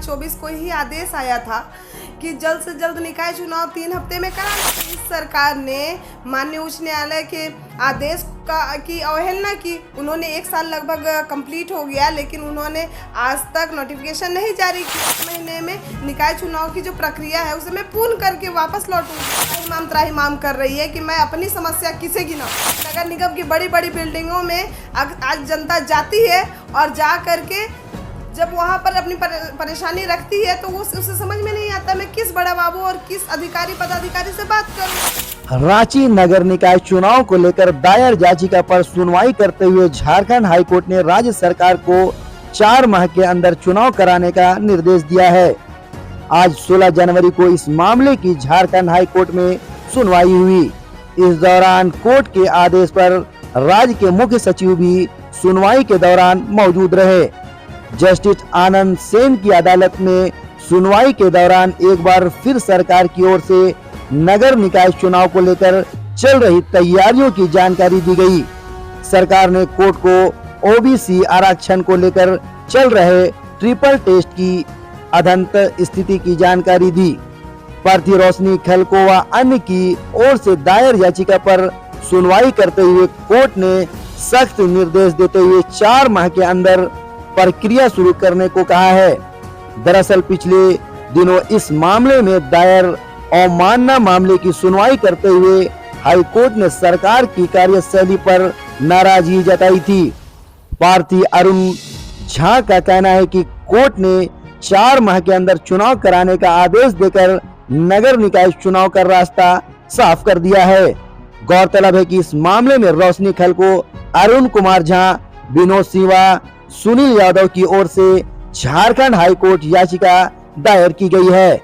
2024 को ही आदेश आया था कि जल्द से जल्द निकाय चुनाव 3 हफ्ते में कराने। इस सरकार ने माननीय उच्च न्यायालय के आदेश की अवहेलना की। उन्होंने 1 साल लगभग कंप्लीट हो गया, लेकिन उन्होंने आज तक नोटिफिकेशन नहीं जारी किया। इस महीने में निकाय चुनाव की जो प्रक्रिया है उसे मैं पूर्ण करके वापस लौटूंगी। इमाम त्राहिमाम कर रही है कि मैं अपनी समस्या किसे गिनाऊं। नगर निगम की बड़ी बड़ी बिल्डिंगों में आज जनता जाती है और जा करके जब वहाँ पर अपनी परेशानी रखती है तो उसे समझ में नहीं आता मैं किस बड़ा बाबू और किस अधिकारी पदाधिकारी से बात करूं। रांची नगर निकाय चुनाव को लेकर दायर याचिका पर सुनवाई करते हुए झारखंड हाईकोर्ट ने राज्य सरकार को 4 माह के अंदर चुनाव कराने का निर्देश दिया है। आज 16 जनवरी को इस मामले की झारखंड हाईकोर्ट में सुनवाई हुई। इस दौरान कोर्ट के आदेश पर राज्य के मुख्य सचिव भी सुनवाई के दौरान मौजूद रहे। जस्टिस आनंद सेन की अदालत में सुनवाई के दौरान एक बार फिर सरकार की ओर से नगर निकाय चुनाव को लेकर चल रही तैयारियों की जानकारी दी गई। सरकार ने कोर्ट को ओबीसी आरक्षण को लेकर चल रहे ट्रिपल टेस्ट की अदंत स्थिति की जानकारी दी। प्रार्थी रोशनी खलको व अन्य की ओर से दायर याचिका पर सुनवाई करते हुए कोर्ट ने सख्त निर्देश देते हुए 4 माह के अंदर प्रक्रिया शुरू करने को कहा है। दरअसल पिछले दिनों इस मामले में दायर अवमानना मामले की सुनवाई करते हुए हाईकोर्ट ने सरकार की कार्यशैली पर नाराजगी जताई थी। प्रार्थी अरुण झा का कहना है कि कोर्ट ने 4 माह के अंदर चुनाव कराने का आदेश देकर नगर निकाय चुनाव का रास्ता साफ कर दिया है। गौरतलब है कि इस मामले में रोशनी खलको, अरुण कुमार झा, विनोद सिंह, सुनील यादव की ओर से झारखंड हाईकोर्ट याचिका दायर की गई है।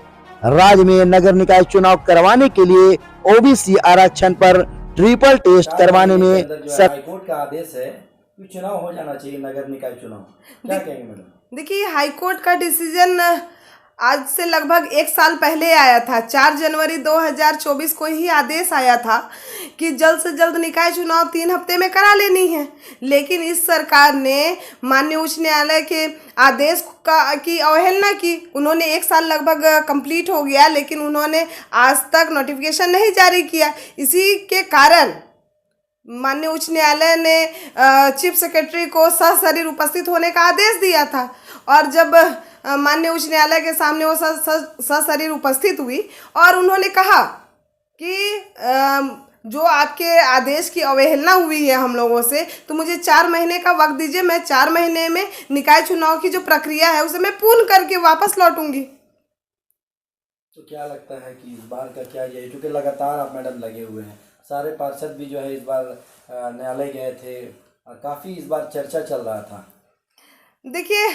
राज्य में नगर निकाय चुनाव करवाने के लिए ओबीसी आरक्षण पर ट्रिपल टेस्ट करवाने में हाईकोर्ट का आदेश है कि चुनाव हो जाना चाहिए, नगर निकाय चुनाव। क्या कहेंगे मैडम? देखिए, हाईकोर्ट का डिसीजन आज से लगभग 1 साल पहले आया था। 4 जनवरी 2024 को ही आदेश आया था कि जल्द से जल्द निकाय चुनाव 3 हफ्ते में करा लेनी है, लेकिन इस सरकार ने माननीय उच्च न्यायालय के आदेश की अवहेलना की। उन्होंने 1 साल लगभग कंप्लीट हो गया, लेकिन उन्होंने आज तक नोटिफिकेशन नहीं जारी किया। इसी के कारण माननीय उच्च न्यायालय ने चीफ सेक्रेटरी को सशरीर उपस्थित होने का आदेश दिया था, और जब माननीय उच्च न्यायालय के सामने वो सशरीर उपस्थित हुई और उन्होंने कहा कि जो आपके आदेश की अवहेलना हुई है हम लोगों से, तो मुझे 4 महीने का वक्त दीजिए। मैं 4 महीने में निकाय चुनाव की जो प्रक्रिया है उसे मैं पूर्ण करके वापस लौटूंगी। तो क्या लगता है कि इस बार का क्या ये, क्योंकि लगातार आप मैडम लगे हुए हैं, सारे पार्षद भी जो है इस बार न्यायालय गए थे और काफ़ी इस बार चर्चा चल रहा था। देखिए,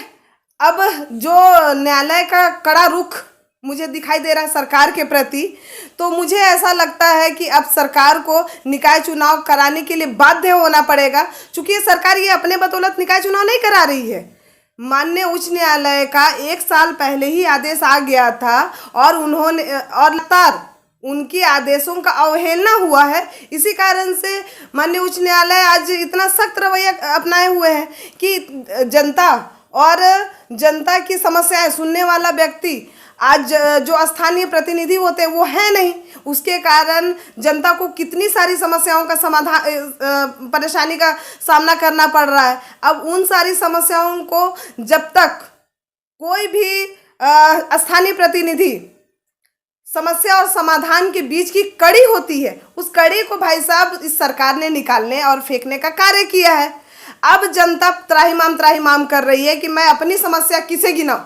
अब जो न्यायालय का कड़ा रुख मुझे दिखाई दे रहा है सरकार के प्रति, तो मुझे ऐसा लगता है कि अब सरकार को निकाय चुनाव कराने के लिए बाध्य होना पड़ेगा, क्योंकि सरकार ये अपने बदौलत निकाय चुनाव नहीं करा रही है। माननीय उच्च न्यायालय का 1 साल पहले ही आदेश आ गया था और उन्होंने लगातार उनकी आदेशों का अवहेलना हुआ है। इसी कारण से माननीय उच्च न्यायालय आज इतना सख्त रवैया अपनाए हुए है कि जनता की समस्याएं सुनने वाला व्यक्ति आज जो स्थानीय प्रतिनिधि होते हैं वो है नहीं। उसके कारण जनता को कितनी सारी समस्याओं का समाधान, परेशानी का सामना करना पड़ रहा है। अब उन सारी समस्याओं को जब तक कोई भी स्थानीय प्रतिनिधि समस्या और समाधान के बीच की कड़ी होती है, उस कड़ी को भाई साहब इस सरकार ने निकालने और फेंकने का कार्य किया है। अब जनता त्राहिमाम कर रही है कि मैं अपनी समस्या किसे गिनाऊं।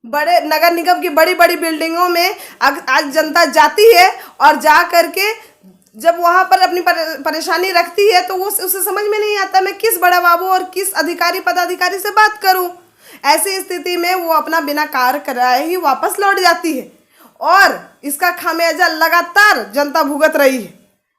बड़े नगर निगम की बड़ी बड़ी बिल्डिंगों में आज जनता जाती है और जा करके जब वहाँ पर अपनी परेशानी रखती है तो उसे समझ में नहीं आता मैं किस बड़ा बाबू और किस अधिकारी पदाधिकारी से बात करूं। ऐसी स्थिति में वो अपना बिना कार्य कराए ही वापस लौट जाती है, और इसका खामियाजा लगातार जनता भुगत रही है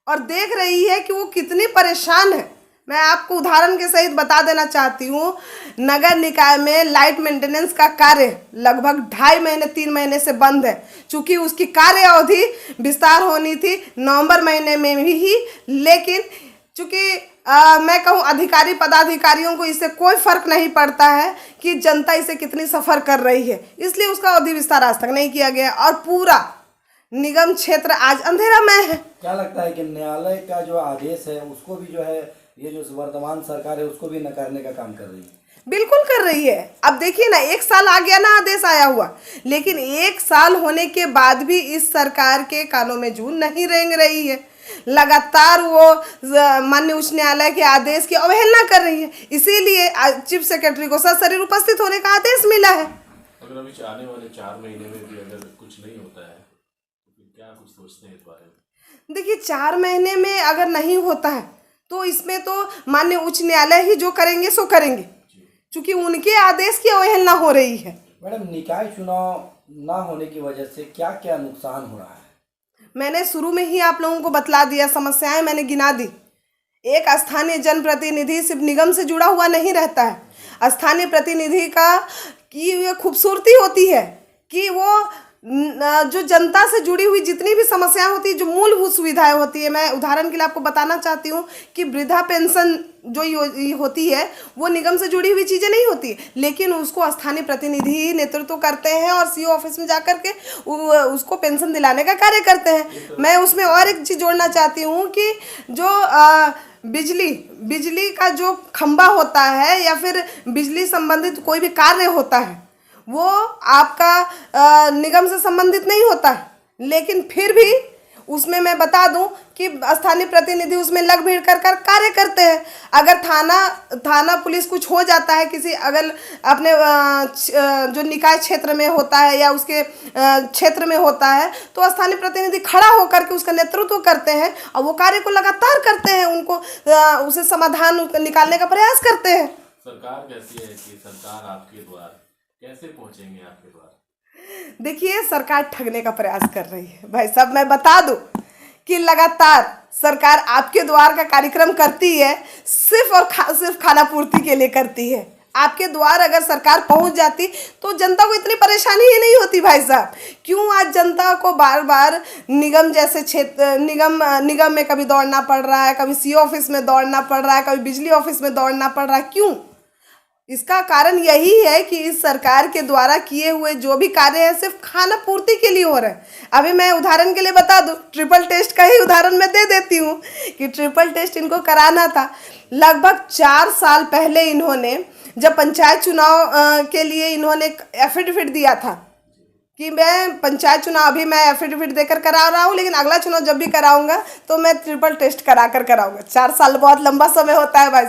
और देख रही है कि वो कितनी परेशान है। मैं आपको उदाहरण के सहित बता देना चाहती हूँ, नगर निकाय में लाइट मेंटेनेंस का कार्य लगभग 2.5 महीने 3 महीने से बंद है, चूँकि उसकी कार्य अवधि विस्तार होनी थी नवंबर महीने में ही, लेकिन चूँकि मैं कहूँ अधिकारी पदाधिकारियों को इससे कोई फर्क नहीं पड़ता है कि जनता इसे कितनी सफ़र कर रही है, इसलिए उसका अवधि विस्तार आज तक नहीं किया गया और पूरा निगम क्षेत्र आज अंधेरामय है। क्या लगता है कि न्यायालय का जो आदेश है उसको भी जो है ये जो वर्तमान सरकार है उसको भी नकारने का काम कर रही है? बिल्कुल कर रही है। अब देखिए ना, 1 साल आ गया ना आदेश आया हुआ, लेकिन 1 साल होने के बाद भी इस सरकार के कानों में जूं नहीं रेंग रही है। लगातार वो माननीय उच्च न्यायालय के आदेश की अवहेलना कर रही है। इसीलिए चीफ सेक्रेटरी को सशरीर उपस्थित होने का आदेश मिला है। अगर अभी आने वाले 4 महीने में भी अगर कुछ नहीं होता है तो फिर क्या कुछ सोचते हैं इस बारे में? देखिए, 4 महीने में अगर नहीं होता है तो इसमें तो माननीय उच्च न्यायालय ही जो करेंगे सो करेंगे, क्योंकि उनके आदेश की अवहेलना हो रही है। मैडम, निकाय चुनाव ना होने की वजह से क्या क्या नुकसान हो रहा है? मैंने शुरू में ही आप लोगों को बतला दिया, समस्याएं मैंने गिना दी। एक स्थानीय जनप्रतिनिधि सिर्फ निगम से जुड़ा हुआ नहीं रहता है। स्थानीय प्रतिनिधि का की ये खूबसूरती होती है कि वो जो जनता से जुड़ी हुई जितनी भी समस्याएं होती है, जो मूलभूत सुविधाएं होती है, मैं उदाहरण के लिए आपको बताना चाहती हूँ कि वृद्धा पेंशन जो होती है वो निगम से जुड़ी हुई चीज़ें नहीं होती, लेकिन उसको स्थानीय प्रतिनिधि ही नेतृत्व करते हैं और सीओ ऑफिस में जाकर के उसको पेंशन दिलाने का कार्य करते हैं। मैं उसमें और एक चीज़ जोड़ना चाहती हूँ कि जो बिजली का जो खंबा होता है या फिर बिजली संबंधित कोई भी कार्य होता है वो आपका निगम से संबंधित नहीं होता है, लेकिन फिर भी उसमें मैं बता दूं कि स्थानीय प्रतिनिधि उसमें लग भीड़ कर कार्य करते हैं। अगर थाना पुलिस कुछ हो जाता है किसी, अगर अपने जो निकाय क्षेत्र में होता है या उसके क्षेत्र में होता है, तो स्थानीय प्रतिनिधि खड़ा होकर के उसका नेतृत्व करते हैं और वो कार्य को लगातार करते हैं, उनको उसे समाधान निकालने का प्रयास करते हैं। सरकार कहती है कि सरकार आपके द्वार, कैसे पहुंचेंगे आपके द्वार? देखिए, सरकार ठगने का प्रयास कर रही है भाई साहब। मैं बता दूं कि लगातार सरकार आपके द्वार का कार्यक्रम करती है, सिर्फ खाना पूर्ति के लिए करती है। आपके द्वार अगर सरकार पहुंच जाती तो जनता को इतनी परेशानी ही नहीं होती भाई साहब। क्यों आज जनता को बार बार निगम जैसे क्षेत्र निगम में कभी दौड़ना पड़ रहा है, कभी सीओ ऑफिस में दौड़ना पड़ रहा है, कभी बिजली ऑफिस में दौड़ना पड़ रहा है? क्यों? इसका कारण यही है कि इस सरकार के द्वारा किए हुए जो भी कार्य है सिर्फ खाना पूर्ति के लिए हो रहे हैं। अभी मैं उदाहरण के लिए बता दूं, ट्रिपल टेस्ट का ही उदाहरण मैं दे देती हूँ कि ट्रिपल टेस्ट इनको कराना था। लगभग 4 साल पहले इन्होंने जब पंचायत चुनाव के लिए इन्होंने एफिडेविट दिया था कि मैं पंचायत चुनाव अभी मैं एफिडेविट देकर करा रहा हूँ, लेकिन अगला चुनाव जब भी कराऊंगा तो मैं ट्रिपल टेस्ट करा कर कराऊंगा। 4 साल बहुत लंबा समय होता है भाई।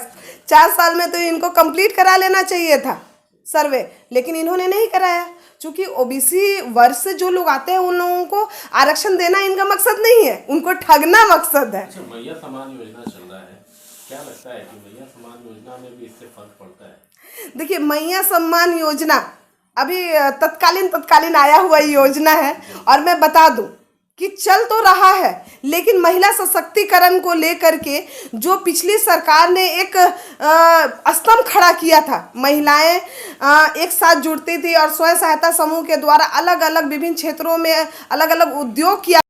4 साल में तो इनको कंप्लीट करा लेना चाहिए था सर्वे, लेकिन इन्होंने नहीं कराया। क्योंकि ओबीसी वर्ग से जो लोग आते हैं उन लोगों को आरक्षण देना इनका मकसद नहीं है, उनको ठगना मकसद है। अच्छा, मैया सम्मान योजना चल रहा है, क्या लगता है कि मैया सम्मान योजना में भी इससे फर्क पड़ता है? देखिए, मैया सम्मान योजना अभी तत्कालीन आया हुआ योजना है और मैं बता दूं कि चल तो रहा है, लेकिन महिला सशक्तिकरण को लेकर के जो पिछली सरकार ने एक स्तंभ खड़ा किया था, महिलाएं एक साथ जुड़ती थी और स्वयं सहायता समूह के द्वारा अलग अलग विभिन्न क्षेत्रों में अलग अलग उद्योग किया